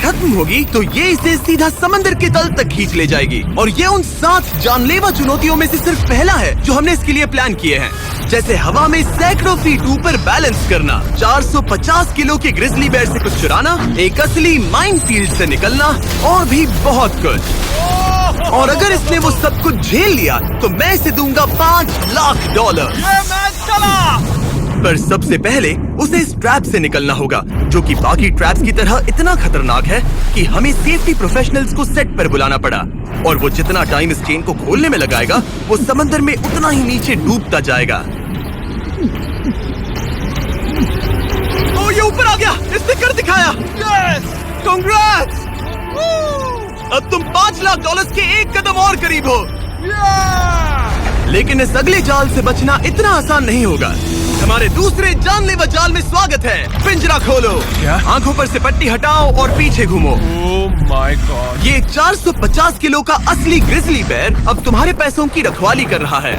खत्म होगी तो ये इसे सीधा समंदर के तल तक खींच ले जाएगी। और ये उन 7 जानलेवा चुनौतियों में से सिर्फ पहला है जो हमने इसके लिए प्लान किए हैं, जैसे हवा में सैकड़ों फीट ऊपर बैलेंस करना, 450 किलो के ग्रिजली बेयर से कुछ चुराना, एक असली माइनफील्ड से निकलना और भी बहुत कुछ। और अगर इसने वो सब कुछ झेल लिया तो मैं इसे दूंगा $5 लाख। ये मैच चला। पर सबसे पहले उसे इस ट्रैप से निकलना होगा, जो कि बाकी ट्रैप्स की तरह इतना खतरनाक है कि हमें सेफ्टी प्रोफेशनल्स को सेट पर बुलाना पड़ा। और वो जितना टाइम इस चेन को खोलने में लगाएगा, वो समंदर में उतना ही नीचे डूबता जाएगा। ओ, ये ऊपर आ गया, इसने कर दिखाया। Yes, congrats! अब तुम $5 लाख के एक कदम और करीब हो। लेकिन इस अगले जाल से बचना इतना आसान नहीं होगा। हमारे दूसरे जानलेवा जाल में स्वागत है। पिंजरा खोलो, क्या? आंखों पर से पट्टी हटाओ और पीछे घूमो। Oh my God. ये 450 किलो का असली ग्रिजली बेयर अब तुम्हारे पैसों की रखवाली कर रहा है।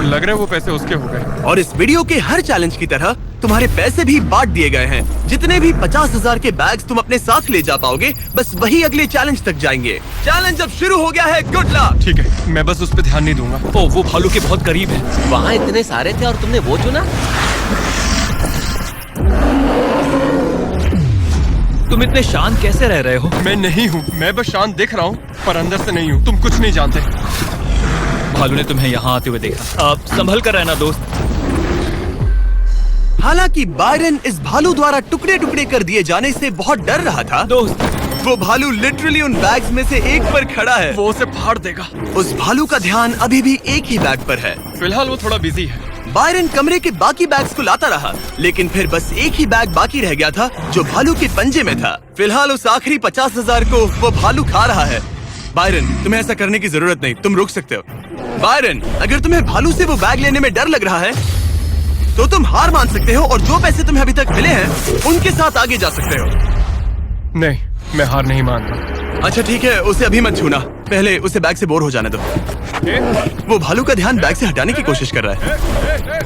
लग रहा है वो पैसे उसके हो गए। और इस वीडियो के हर चैलेंज की तरह तुम्हारे पैसे भी बांट दिए गए हैं। जितने भी 50,000 के बैग्स तुम अपने साथ ले जा पाओगे, बस वही अगले चैलेंज तक जाएंगे। चैलेंज अब शुरू हो गया है। Good luck. ठीक है, मैं बस उस पे ध्यान नहीं दूंगा। ओ, वो भालू के बहुत करीब है। वहाँ इतने सारे थे और तुमने वो चुना। तुम इतने शांत कैसे रह रहे हो? मैं नहीं हूँ, मैं बस शांत दिख रहा हूँ पर अंदर से नहीं हूँ। तुम कुछ नहीं जानते। भालू ने तुम्हें यहाँ आते हुए देखा। अब संभल कर रहना दोस्त। हालांकि बायरन इस भालू द्वारा टुकड़े टुकड़े कर दिए जाने से बहुत डर रहा था। दोस्त, वो भालू लिटरली उन बैग्स में से एक पर खड़ा है। वो उसे फाड़ देगा। उस भालू का ध्यान अभी भी एक ही बैग पर है। फिलहाल वो थोड़ा बिजी है। बायरन कमरे के बाकी बैग्स को लाता रहा, लेकिन फिर बस एक ही बैग बाकी रह गया था जो भालू के पंजे में था। फिलहाल उस आखिरी 50,000 को वो भालू खा रहा है। बायरन, तुम्हें ऐसा करने की जरूरत नहीं, तुम रुक सकते हो। बायरन, अगर तुम्हें भालू से वो बैग लेने में डर लग रहा है तो तुम हार मान सकते हो और जो पैसे तुम्हें अभी तक मिले हैं उनके साथ आगे जा सकते हो। नहीं, मैं हार नहीं मान रहा। अच्छा ठीक है, उसे अभी मत छूना, पहले उसे बैग से बोर हो जाने दो। वो भालू का ध्यान बैग से हटाने की कोशिश कर रहा है।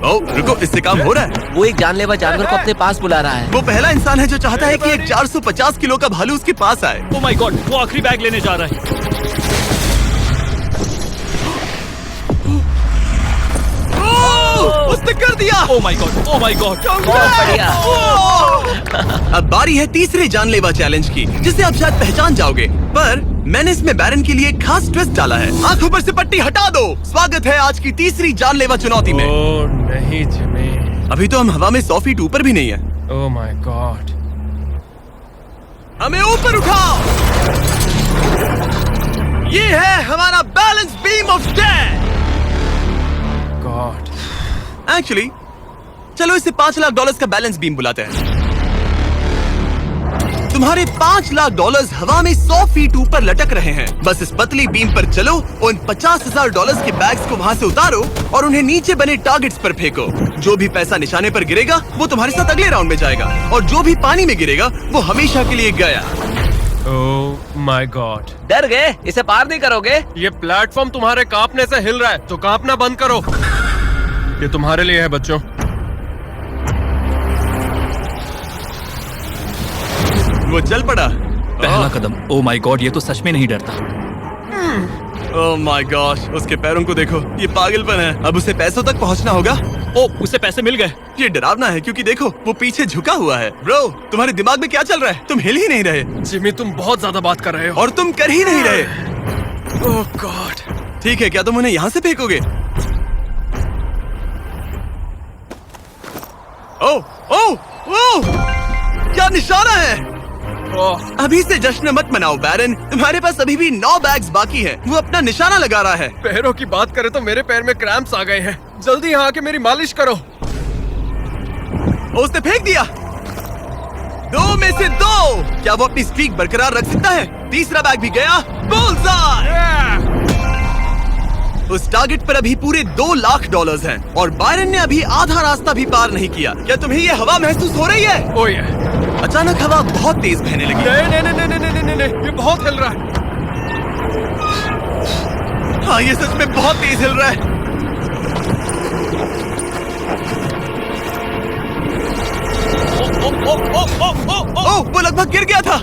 ओह रुको, इससे काम हो रहा है। वो एक जानलेवा जानवर को अपने पास बुला रहा है। वो पहला इंसान है जो चाहता है कि एक 450 किलो का भालू उसके पास आए। ओ माय गॉड, वो आखिरी बैग लेने जा रहा है। उसने कर दिया। Oh my God, oh my God. बहुत बढ़िया। अब बारी है तीसरे जानलेवा चैलेंज की, जिसे आप शायद पहचान जाओगे, पर मैंने इसमें बैरन के लिए एक खास ट्विस्ट डाला है। आंखों पर से पट्टी हटा दो। स्वागत है आज की तीसरी जानलेवा चुनौती में। ओह नहीं जिमी। अभी तो हम हवा में 100 फीट ऊपर भी नहीं है। Oh my God. हमें ऊपर उठाओ। ये है हमारा balance beam of death. God. Actually चलो इसे $5 लाख का बैलेंस बीम बुलाते हैं। तुम्हारे $5 लाख हवा में 100 फीट ऊपर लटक रहे हैं। बस इस पतली बीम पर चलो, उन $50,000 के बैग्स को वहाँ से उतारो और उन्हें नीचे बने टारगेट्स पर फेंको। जो भी पैसा निशाने पर गिरेगा वो तुम्हारे साथ अगले राउंड में जाएगा, और जो भी पानी में गिरेगा वो हमेशा के लिए गया। Oh my God. डर गए? इसे पार नहीं करोगे। ये प्लेटफॉर्म तुम्हारे कांपने से हिल रहा है, तो कांपना बंद करो। ये तुम्हारे लिए है बच्चों। वो चल पड़ा। पहला कदम। ओ माय गॉड, ये तो सच में नहीं डरता। ओह माय गॉश, उसके पैरों को देखो, ये पागलपन है। अब उसे पैसों तक पहुंचना होगा। ओ, उसे पैसे मिल गए। ये डरावना है क्योंकि देखो वो पीछे झुका हुआ है। ब्रो, तुम्हारे दिमाग में क्या चल रहा है? तुम हिल ही नहीं रहे। जिमी, तुम बहुत ज्यादा बात कर रहे हो। और तुम कर ही नहीं रहे। ओह गॉड। ठीक है, क्या तुम उन्हें यहाँ से फेंकोगे? ओह ओह ओह, क्या निशाना है? अभी से जश्न मत मनाओ बैरन, तुम्हारे पास अभी भी 9 बैग्स बाकी हैं। वो अपना निशाना लगा रहा है। पैरों की बात करें तो मेरे पैर में क्रैम्प्स आ गए हैं। जल्दी यहाँ आके मेरी मालिश करो। उसने फेंक दिया। 2 में से 2। क्या वो अपनी स्ट्रीक बरकरार रख सकता है? तीसरा बैग भी गया। बुलसआई! उस टारगेट पर अभी पूरे $2 लाख हैं और बायरन ने अभी आधा रास्ता भी पार नहीं किया। क्या तुम्हें ये हवा महसूस हो रही है? ओह ये। अचानक हवा बहुत तेज बहने लगी। नहीं, ये बहुत हिल रहा है। हाँ, ये सच में बहुत तेज हिल रहा है। ओह, वो लगभग गिर गया था।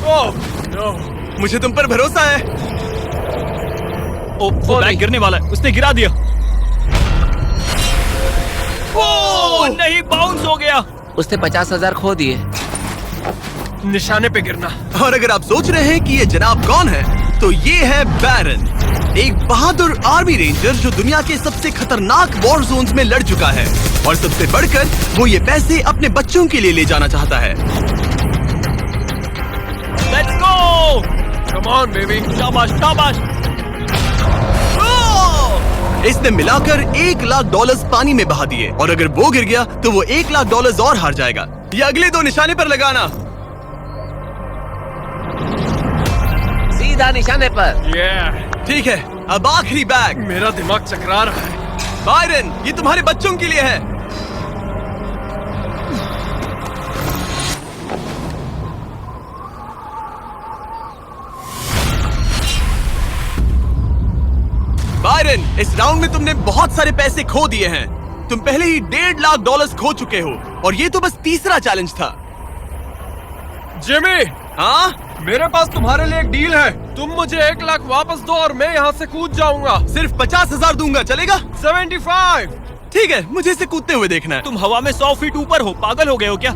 Oh no. मुझे तुम पर भरोसा है। ओ, वो बैग गिरने वाला है, उसने गिरा दिया। ओ नहीं, बाउंस हो गया। उसने 50,000 खो दिए। निशाने पे गिरना। और अगर आप सोच रहे हैं कि ये जनाब कौन है, तो ये है बैरन, एक बहादुर आर्मी रेंजर जो दुनिया के सबसे खतरनाक वॉर जोन्स में लड़ चुका है। और सबसे बढ़कर वो ये पैसे अपने बच्चों के लिए ले जाना चाहता है। Let's go. Come on baby. शाबाश शाबाश। इसने मिलाकर $1,00,000 पानी में बहा दिए, और अगर वो गिर गया तो वो $1,00,000 और हार जाएगा। ये अगले 2 निशाने पर लगाना। सीधा निशाने पर। ठीक है, अब आखिरी बैग। मेरा दिमाग चकरा रहा है। बायरन, ये तुम्हारे बच्चों के लिए है। बायरन, इस राउंड में तुमने बहुत सारे पैसे खो दिए हैं। तुम पहले ही $1,50,000 खो चुके हो, और ये तो बस तीसरा चैलेंज था। जिमी, हाँ, मेरे पास तुम्हारे लिए एक डील है। तुम मुझे 1,00,000 वापस दो और मैं यहाँ से कूद जाऊंगा। सिर्फ 50,000 दूंगा, चलेगा? 75। ठीक है, मुझे इसे कूदते हुए देखना है। तुम हवा में 100 फीट ऊपर हो, पागल हो गए हो क्या?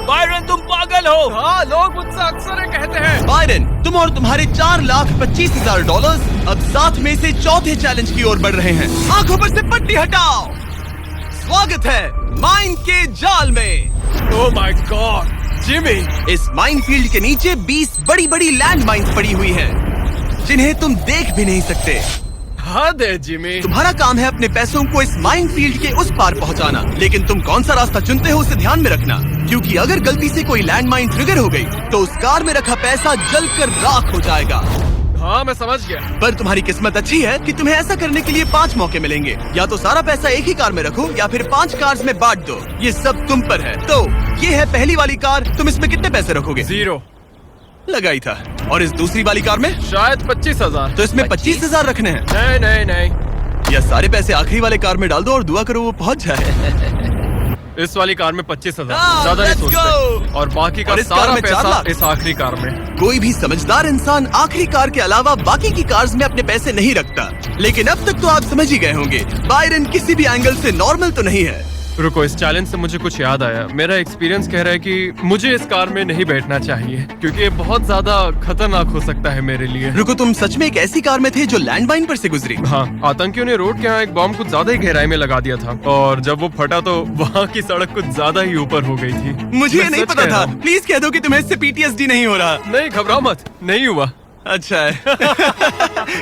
बायरन, तुम पागल हो। हाँ, लोग मुझसे अक्सर ये कहते हैं। बायरन, तुम और तुम्हारे $4,25,000 अब साथ में से चौथे चैलेंज की ओर बढ़ रहे हैं। आंखों पर से पट्टी हटाओ। स्वागत है माइन के जाल में। Oh my God, Jimmy. इस माइन फील्ड के नीचे 20 बड़ी बड़ी लैंड माइन्स पड़ी हुई हैं, जिन्हें तुम देख भी नहीं सकते। हद है जिमी। तुम्हारा काम है अपने पैसों को इस माइन फील्ड के उस पार पहुंचाना, लेकिन तुम कौन सा रास्ता चुनते हो उसे ध्यान में रखना, क्योंकि अगर गलती से कोई लैंड माइन ट्रिगर हो गई तो उस कार में रखा पैसा जलकर राख हो जाएगा। हाँ, मैं समझ गया। पर तुम्हारी किस्मत अच्छी है कि तुम्हें ऐसा करने के लिए 5 मौके मिलेंगे। या तो सारा पैसा एक ही कार में रखो, या फिर 5 कार्स में बांट दो। ये सब तुम पर है। तो ये है पहली वाली कार, तुम इसमें कितने पैसे रखोगे? 0। लगाई था। और इस दूसरी वाली कार में? शायद 25,000। तो इसमें 25,000 रखने हैं। नहीं नहीं नहीं। या सारे पैसे आखिरी वाले कार में डाल दो और दुआ करो वो पहुंच जाए। इस वाली कार में 25,000, हाँ, ज्यादा नहीं let's सोचते। go। और बाकी का और इस कार सारा में 4 पैसा लाख। इस आखिरी कार में। कोई भी समझदार इंसान आखिरी कार के अलावा बाकी की कार्स में अपने पैसे नहीं रखता। लेकिन अब तक तो आप समझ ही गए होंगे, बायरन किसी भी एंगल से नॉर्मल तो नहीं है। रुको, इस चैलेंज से मुझे कुछ याद आया। मेरा एक्सपीरियंस कह रहा है कि मुझे इस कार में नहीं बैठना चाहिए, क्योंकि ये बहुत ज्यादा खतरनाक हो सकता है मेरे लिए। रुको, तुम सच में एक ऐसी कार में थे जो लैंडमाइन पर से गुजरी? हाँ, आतंकियों ने रोड के यहाँ एक बॉम्ब कुछ ज्यादा ही गहराई में लगा दिया था, और जब वो फटा तो वहाँ की सड़क कुछ ज्यादा ही ऊपर हो गई थी। मुझे मैं नहीं सच पता कह रहा था। हूँ। प्लीज कह दो कि तुम्हें इससे PTSD नहीं हो रहा। नहीं, घबराओ मत, नहीं हुआ। अच्छा है।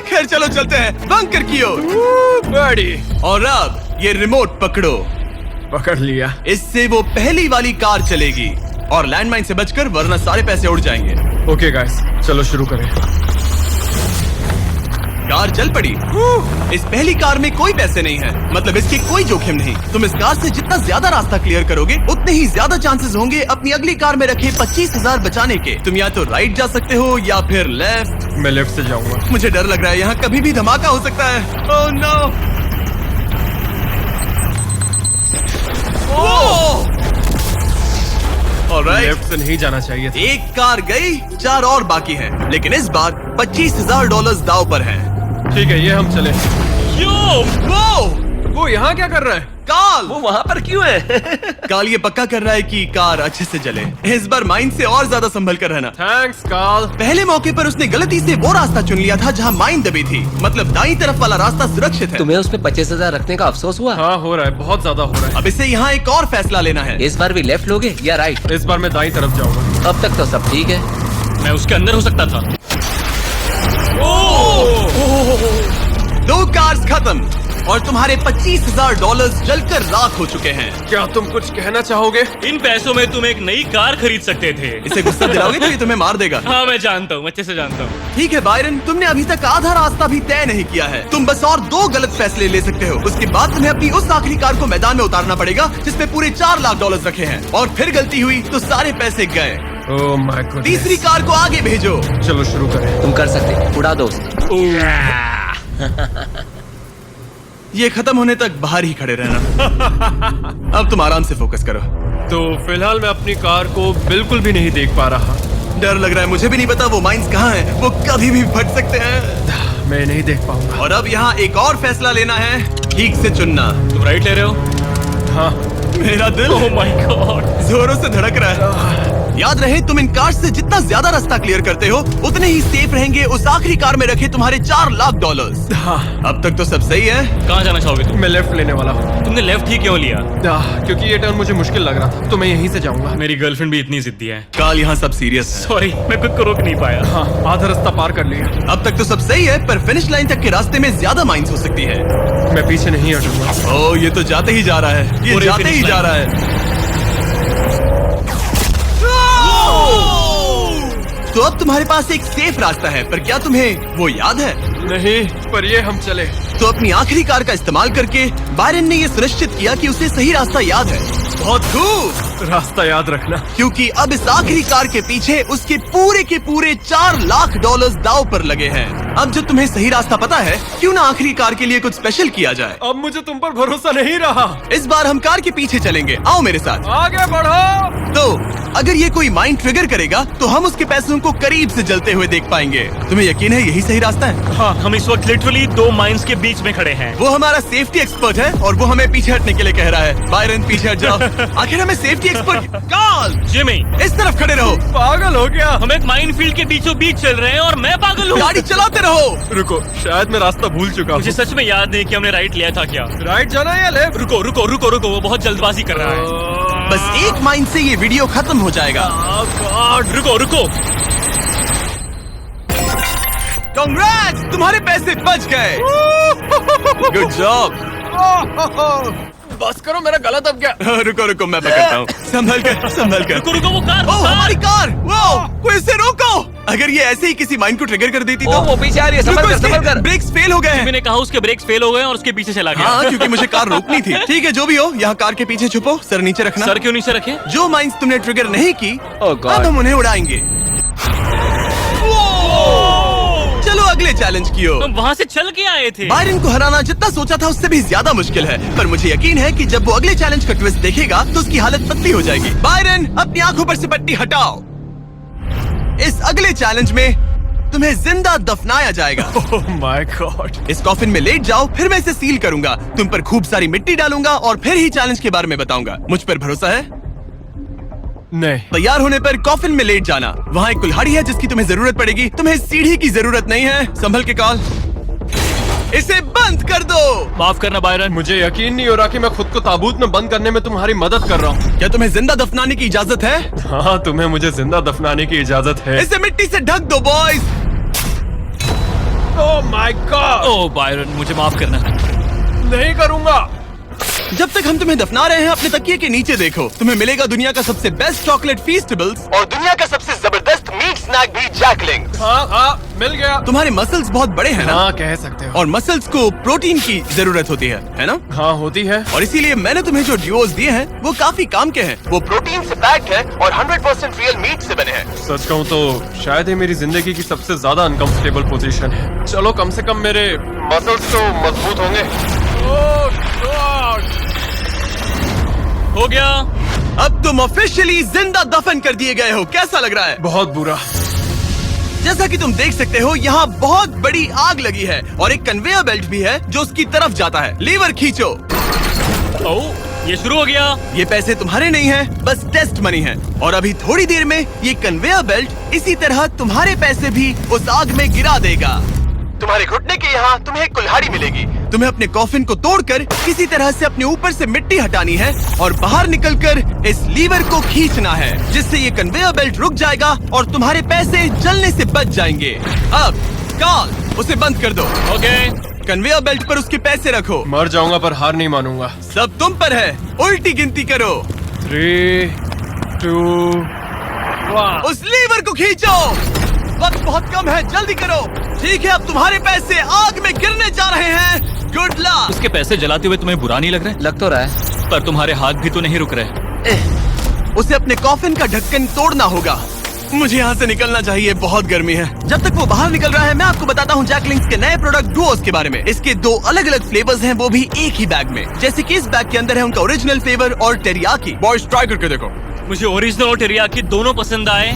खैर चलो चलते हैं बंकर की ओर। बड़ी। और अब ये रिमोट पकड़ो। पकड़ लिया। इससे वो पहली वाली कार चलेगी और लैंडमाइन से बचकर, वरना सारे पैसे उड़ जाएंगे। ओके गाइस, चलो शुरू करें। कार चल पड़ी। इस पहली कार में कोई पैसे नहीं है, मतलब इसकी कोई जोखिम नहीं। तुम इस कार से जितना ज्यादा रास्ता क्लियर करोगे, उतने ही ज्यादा चांसेस होंगे अपनी अगली कार में रखे 25,000 बचाने के। तुम या तो राइट जा सकते हो या फिर लेफ्ट। मैं लेफ्ट से जाऊंगा। मुझे डर लग रहा है, यहाँ कभी भी धमाका हो सकता है। Oh no. ऑलराइट, लेफ्ट से नहीं जाना चाहिए था। एक कार गई, 4 और बाकी हैं, लेकिन इस बार $25,000 दाव पर है। ठीक है, ये हम चले। वो यहाँ क्या कर रहा है? काल, वो वहाँ पर क्यों है? काल ये पक्का कर रहा है कि कार अच्छे से चले। इस बार माइन से और ज्यादा संभल कर रहना। थैंक्स काल। पहले मौके पर उसने गलती से वो रास्ता चुन लिया था जहाँ माइन दबी थी, मतलब दाईं तरफ वाला रास्ता सुरक्षित है। तुम्हें उसमें 25,000 रखने का अफसोस हुआ? हाँ, हो रहा है, बहुत ज्यादा हो रहा अब इसे यहाँ एक और फैसला लेना है। इस बार भी लेफ्ट लोगे या राइट? है। इस बार मैं दाईं तरफ जाऊंगा। अब तक तो सब ठीक है। मैं उसके अंदर हो सकता था। 2 कार्स खत्म और तुम्हारे $25,000 जलकर राख हो चुके हैं। क्या तुम कुछ कहना चाहोगे? इन पैसों में तुम एक नई कार खरीद सकते थे। इसे गुस्सा दिलाओगे तो ये तुम्हें मार देगा। हाँ, मैं जानता हूँ, अच्छे से जानता हूँ। ठीक है बायरन, तुमने अभी तक आधा रास्ता भी तय नहीं किया है। तुम बस और 2 गलत फैसले ले सकते हो। उसके बाद तुम्हें अपनी उस आखिरी कार को मैदान में उतारना पड़ेगा जिसमें पूरे $4,00,000 रखे हैं। और फिर गलती हुई तो सारे पैसे गए। Oh my God. तीसरी कार को आगे भेजो। चलो शुरू करें। तुम कर सकते हो, उड़ा दो उसे। ये खत्म होने तक बाहर ही खड़े रहना। अब तुम आराम से फोकस करो। तो फिलहाल मैं अपनी कार को बिल्कुल भी नहीं देख पा रहा। डर लग रहा है, मुझे भी नहीं पता वो माइंस कहाँ हैं। वो कभी भी फट सकते हैं। मैं नहीं देख पाऊंगा। और अब यहाँ एक और फैसला लेना है, ठीक से चुनना। तुम राइट ले रहे हो? हाँ। मेरा दिल ओह माय गॉड। जोरों से धड़क रहा है। याद रहे, तुम इन कार से जितना ज्यादा रास्ता क्लियर करते हो उतने ही सेफ रहेंगे उस आखिरी कार में रखे तुम्हारे $4 लाख। हाँ। अब तक तो सब सही है। कहाँ जाना चाहोगे तुम? मैं लेफ्ट लेने वाला हूँ। तुमने लेफ्ट ही क्यों लिया? क्योंकि ये टर्न मुझे मुश्किल लग रहा था, तो मैं यहीं से जाऊंगा। मेरी गर्लफ्रेंड भी इतनी जिद्दी है। काल यहाँ सब सीरियस है। सॉरी, मैं खुद को रोक नहीं पाया। हाँ, आधा रास्ता पार कर लिया। अब तक तो सब सही है, पर फिनिश लाइन तक के रास्ते में ज्यादा माइंस हो सकती है। मैं पीछे नहीं हटूंगा। ओह, ये तो जाते ही जा रहा है। ये पूरे जाते ही finish जा line। रहा है। तो अब तुम्हारे पास एक सेफ रास्ता है, पर क्या तुम्हें वो याद है? नहीं, पर ये हम चले। तो अपनी आखिरी कार का इस्तेमाल करके बायरन ने ये सुनिश्चित किया कि उसे सही रास्ता याद है। बहुत खूब। रास्ता याद रखना। क्योंकि अब इस आखिरी कार के पीछे उसके पूरे के पूरे $4 लाख दांव पर लगे हैं। अब जो तुम्हें सही रास्ता पता है, क्यों ना आखिरी कार के लिए कुछ स्पेशल किया जाए। अब मुझे तुम पर भरोसा नहीं रहा। इस बार हम कार के पीछे चलेंगे, आओ मेरे साथ। आगे बढ़ो। तो अगर ये कोई माइंड ट्रिगर करेगा तो हम उसके पैसों को करीब से जलते हुए देख पाएंगे। तुम्हें यकीन है यही सही रास्ता है? हाँ, हम इस वक्त लिटरली 2 माइंस के बीच में खड़े हैं। वो हमारा सेफ्टी एक्सपर्ट है और वो हमें पीछे हटने के लिए कह रहा है। बायरन पीछे हट जाओ। आखिर हमें सेफ्टी एक्सपर्ट काल जिमी, इस तरफ खड़े रहो। पागल हो गया। हम एक माइनफील्ड के बीचों बीच चल रहे हैं और मैं पागल हूँ। गाड़ी चलाते रहो। रुको, शायद मैं रास्ता भूल चुका हूँ। मुझे सच में याद नहीं कि हमने राइट लिया था क्या। राइट जाना है या लेफ्ट? रुको रुको रुको रुको, वो बहुत जल्दबाजी कर रहा है। बस एक माइंड से ये वीडियो खत्म हो जाएगा। गॉड, रुको रुको। कांग्रेट्स, तुम्हारे पैसे बच गए। Good job. बस करो, मेरा गला दब गया। रुको रुको, मैं पकड़ता हूँ। संभल कर, संभल कर। रुको रुको, वो कार। ओह, हमारी कार। वो कोई इसे रोको। अगर ये ऐसे ही किसी माइंड को ट्रिगर कर देती तो। वो पीछे आ रही है, संभल रुको, कर, इसके संभल कर। ब्रेक्स फेल हो गए हैं। मैंने कहा उसके ब्रेक्स फेल हो गए और उसके पीछे चला गया। हाँ, क्योंकि मुझे कार रोकनी थी। ठीक है, जो भी हो, यहाँ कार के पीछे छुपो, सर नीचे रखना। सर क्यों नीचे रखे? जो माइंस तुमने ट्रिगर नहीं की, Oh God. अब हम उन्हें उड़ाएंगे। चलो अगले चैलेंज की ओर। हम वहाँ से चल के आए थे। बायरन को हराना जितना सोचा था उससे भी ज्यादा मुश्किल है, पर मुझे यकीन है कि जब वो अगले चैलेंज का ट्विस्ट देखेगा तो उसकी हालत पतली हो जाएगी। बायरन, अपनी आंखों पर से पट्टी हटाओ। इस अगले चैलेंज में तुम्हें जिंदा दफनाया जाएगा। Oh my God. इस कॉफिन में लेट जाओ, फिर मैं इसे सील करूंगा। तुम पर खूब सारी मिट्टी डालूंगा और फिर ही चैलेंज के बारे में बताऊंगा। मुझ पर भरोसा है? नहीं। तैयार होने पर कॉफिन में लेट जाना। वहाँ एक कुल्हाड़ी है जिसकी तुम्हें जरूरत पड़ेगी। तुम्हें सीढ़ी की जरूरत नहीं है। संभल के कॉल। इसे बंद कर दो। माफ करना बायरन। मुझे यकीन नहीं हो रहा कि मैं खुद को ताबूत में बंद करने में तुम्हारी मदद कर रहा हूँ। क्या तुम्हें जिंदा दफनाने की इजाजत है? हाँ, तुम्हें मुझे जिंदा दफनाने की इजाजत है। इसे मिट्टी से ढक दो boys. Oh my God. Oh Byron, मुझे माफ करना। नहीं करूँगा। जब तक हम तुम्हें दफना रहे हैं, अपने तकिए के नीचे देखो। तुम्हें मिलेगा दुनिया का सबसे बेस्ट चॉकलेट फीस्टेबल्स और दुनिया का सबसे जबरदस्त मीट स्नैक भी, जैकलिंग। हाँ, मिल गया। तुम्हारे मसल्स बहुत बड़े हैं ना? हाँ, कह सकते हो। और मसल्स को प्रोटीन की जरूरत होती है ना? हाँ, होती है। और इसीलिए मैंने तुम्हें जो ड्यूओस दिए हैं वो काफी काम के हैं। वो प्रोटीन से पैक्ड है और 100% रियल मीट से बने हैं। सच कहूँ तो शायद ये मेरी जिंदगी की सबसे ज्यादा अनकंफर्टेबल पोजीशन है। चलो, कम से कम मेरे मसल्स तो मजबूत होंगे। ओह गॉड। हो गया। अब तुम ऑफिशियली जिंदा दफन कर दिए गए हो। कैसा लग रहा है? बहुत बुरा। जैसा कि तुम देख सकते हो, यहाँ बहुत बड़ी आग लगी है और एक कन्वेयर बेल्ट भी है जो उसकी तरफ जाता है। लीवर खींचो। ओह, ये शुरू हो गया। ये पैसे तुम्हारे नहीं हैं, बस टेस्ट मनी है। और अभी थोड़ी देर में ये कन्वेयर बेल्ट इसी तरह तुम्हारे पैसे भी उस आग में गिरा देगा। तुम्हारे घुटने के यहाँ तुम्हें एक कुल्हाड़ी मिलेगी। तुम्हें अपने कॉफिन को तोड़कर किसी तरह से अपने ऊपर से मिट्टी हटानी है और बाहर निकलकर इस लीवर को खींचना है, जिससे ये कन्वेयर बेल्ट रुक जाएगा और तुम्हारे पैसे जलने से बच जाएंगे। अब कॉल, उसे बंद कर दो। ओके। कन्वेयर बेल्ट पर उसके पैसे रखो। मर जाऊंगा पर हार नहीं मानूंगा। सब तुम पर है। उल्टी गिनती करो। 3, 2, 1। उस लीवर को खींचो। वक्त बहुत कम है, जल्दी करो। ठीक है, अब तुम्हारे पैसे आग में गिरने जा रहे हैं। Good luck. उसके पैसे जलाते हुए तुम्हें बुरा नहीं लग रहा है? लग तो रहा है। पर तुम्हारे हाथ भी तो नहीं रुक रहे। उसे अपने कॉफिन का ढक्कन तोड़ना होगा। मुझे यहाँ से निकलना चाहिए, बहुत गर्मी है। जब तक वो बाहर निकल रहा है, मैं आपको बताता हूँ जैक लिंक्स के नए प्रोडक्ट डुओस के बारे में। इसके 2 अलग अलग फ्लेवर्स हैं, वो भी एक ही बैग में। जैसे कि इस बैग के अंदर है उनका ओरिजिनल फ्लेवर और टेरियाकी। बॉयज ट्राई करके देखो। मुझे ओरिजिनल और टेरियाकी दोनों पसंद आए।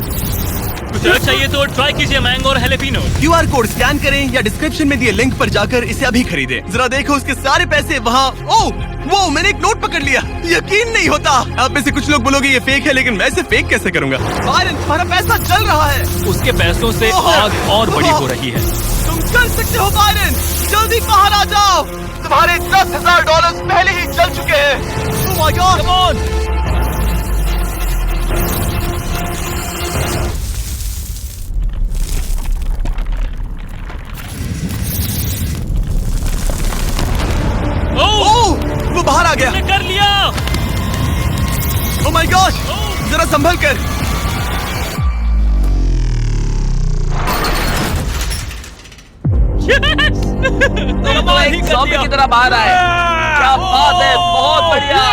कुछ अलग चाहिए तो ट्राई कीजिए मैंगो और हैलेपिनो। QR कोड स्कैन करें या डिस्क्रिप्शन में दिए लिंक पर जाकर इसे अभी खरीदें। जरा देखो उसके सारे पैसे वहाँ। ओह वो मैंने एक नोट पकड़ लिया, यकीन नहीं होता। आप में से कुछ लोग बोलोगे ये फेक है, लेकिन मैं इसे फेक कैसे करूँगा? बायरन तुम्हारा पैसा चल रहा है। उसके पैसों से आग और बड़ी हो रही है। तुम चल सकते हो बायरन, जल्दी बाहर आ जाओ। तुम्हारे $10,000 पहले ही चल चुके हैं। Oh my God! Come on! ओह वो बाहर आ गया। मैंने कर लिया। Oh my gosh! जरा संभल कर। तुम तो एक ज़ॉम्बी की तरह बाहर आए। क्या बात है, बहुत बढ़िया।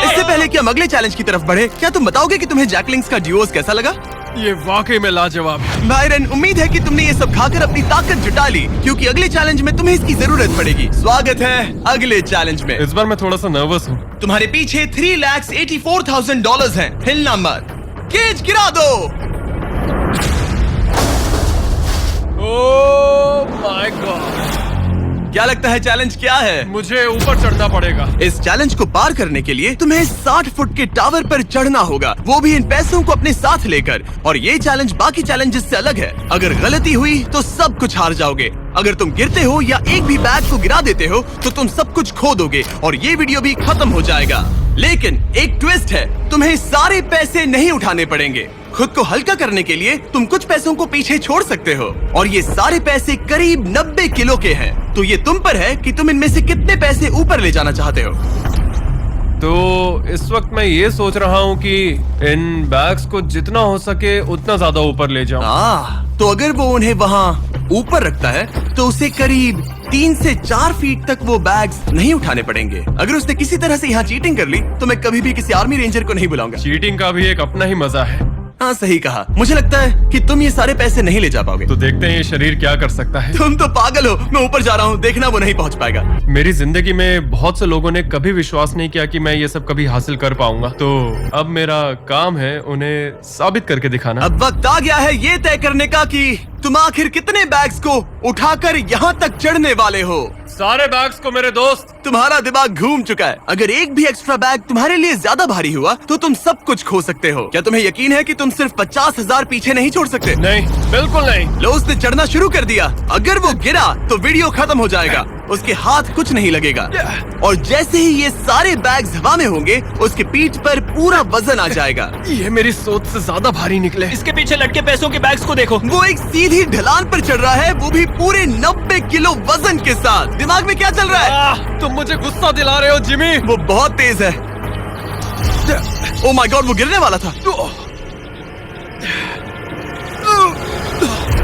इससे पहले कि हम अगले चैलेंज की तरफ बढ़े, क्या तुम बताओगे कि तुम्हें जैक लिंक्स का ड्यूओस कैसा लगा? ये वाकई में लाजवाब है। बायरन, उम्मीद है कि तुमने ये सब खाकर अपनी ताकत जुटा ली, क्योंकि अगले चैलेंज में तुम्हें इसकी जरूरत पड़ेगी। स्वागत है अगले चैलेंज में। इस बार मैं थोड़ा सा नर्वस हूँ। तुम्हारे पीछे $3,84,000 हैं। हिलना मत। केज गिरा दो। Oh my God! क्या लगता है चैलेंज क्या है? मुझे ऊपर चढ़ना पड़ेगा। इस चैलेंज को पार करने के लिए तुम्हें 60 फुट के टावर पर चढ़ना होगा, वो भी इन पैसों को अपने साथ लेकर। और ये चैलेंज बाकी चैलेंजेस से अलग है। अगर गलती हुई तो सब कुछ हार जाओगे। अगर तुम गिरते हो या एक भी बैग को गिरा देते हो तो तुम सब कुछ खो दोगे और ये वीडियो भी खत्म हो जाएगा। लेकिन एक ट्विस्ट है, तुम्हें सारे पैसे नहीं उठाने पड़ेंगे। खुद को हल्का करने के लिए तुम कुछ पैसों को पीछे छोड़ सकते हो और ये सारे पैसे करीब 90 किलो के हैं। तो ये तुम पर है कि तुम इनमें से कितने पैसे ऊपर ले जाना चाहते हो। तो इस वक्त मैं ये सोच रहा हूँ कि इन बैग्स को जितना हो सके उतना ज्यादा ऊपर ले जाऊं। तो अगर वो उन्हें वहाँ ऊपर रखता है तो उसे करीब 3 से 4 फीट तक वो बैग्स नहीं उठाने पड़ेंगे। अगर उसने किसी तरह से यहाँ चीटिंग कर ली तो मैं कभी भी किसी आर्मी रेंजर को नहीं बुलाऊंगा। चीटिंग का भी एक अपना ही मजा है। हाँ सही कहा। मुझे लगता है कि तुम ये सारे पैसे नहीं ले जा पाओगे। तो देखते हैं ये शरीर क्या कर सकता है। तुम तो पागल हो। मैं ऊपर जा रहा हूँ, देखना वो नहीं पहुँच पाएगा। मेरी जिंदगी में बहुत से लोगों ने कभी विश्वास नहीं किया कि मैं ये सब कभी हासिल कर पाऊंगा। तो अब मेरा काम है उन्हें साबित करके दिखाना। अब वक्त आ गया है ये तय करने का कि तुम आखिर कितने बैग्स को उठाकर यहाँ तक चढ़ने वाले हो। सारे बैग्स को मेरे दोस्त। तुम्हारा दिमाग घूम चुका है। अगर एक भी एक्स्ट्रा बैग तुम्हारे लिए ज्यादा भारी हुआ तो तुम सब कुछ खो सकते हो। क्या तुम्हें यकीन है कि तुम सिर्फ 50,000 पीछे नहीं छोड़ सकते? नहीं, बिल्कुल नहीं। लो उसने चढ़ना शुरू कर दिया। अगर वो गिरा तो वीडियो खत्म हो जाएगा, उसके हाथ कुछ नहीं लगेगा। और जैसे ही ये सारे बैग्स हवा में होंगे उसके पीठ पर पूरा वजन आ जाएगा। ये मेरी सोच से ज्यादा भारी निकले। इसके पीछे लटके पैसों के बैग्स को देखो। वो एक सीधी ढलान पर चढ़ रहा है, वो भी पूरे 90 किलो वजन के साथ। दिमाग में क्या चल रहा है? तुम मुझे गुस्सा दिला रहे हो जिमी। वो बहुत तेज है। ओह माय गॉड, वो गिरने वाला था।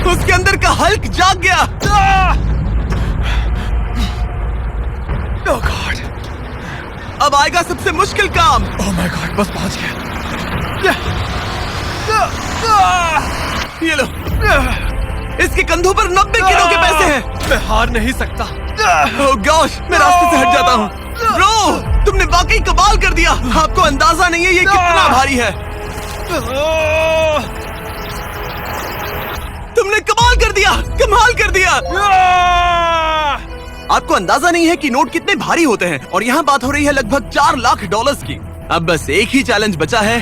उसके अंदर का हल्क जाग गया। ओह गॉड, अब आएगा सबसे मुश्किल काम। ओह माय गॉड, बस पहुंच गया। ये लो, इसके कंधों पर 90 किलो के पैसे हैं। मैं हार नहीं सकता। ओह गॉश, मैं रास्ते से हट जाता हूँ। ब्रो, तुमने वाकई कमाल कर दिया। आपको अंदाजा नहीं है ये कितना भारी है। तुमने कमाल कर दिया, कमाल कर दिया। आपको अंदाजा नहीं है कि नोट कितने भारी होते हैं और यहाँ बात हो रही है लगभग $4 लाख की। अब बस एक ही चैलेंज बचा है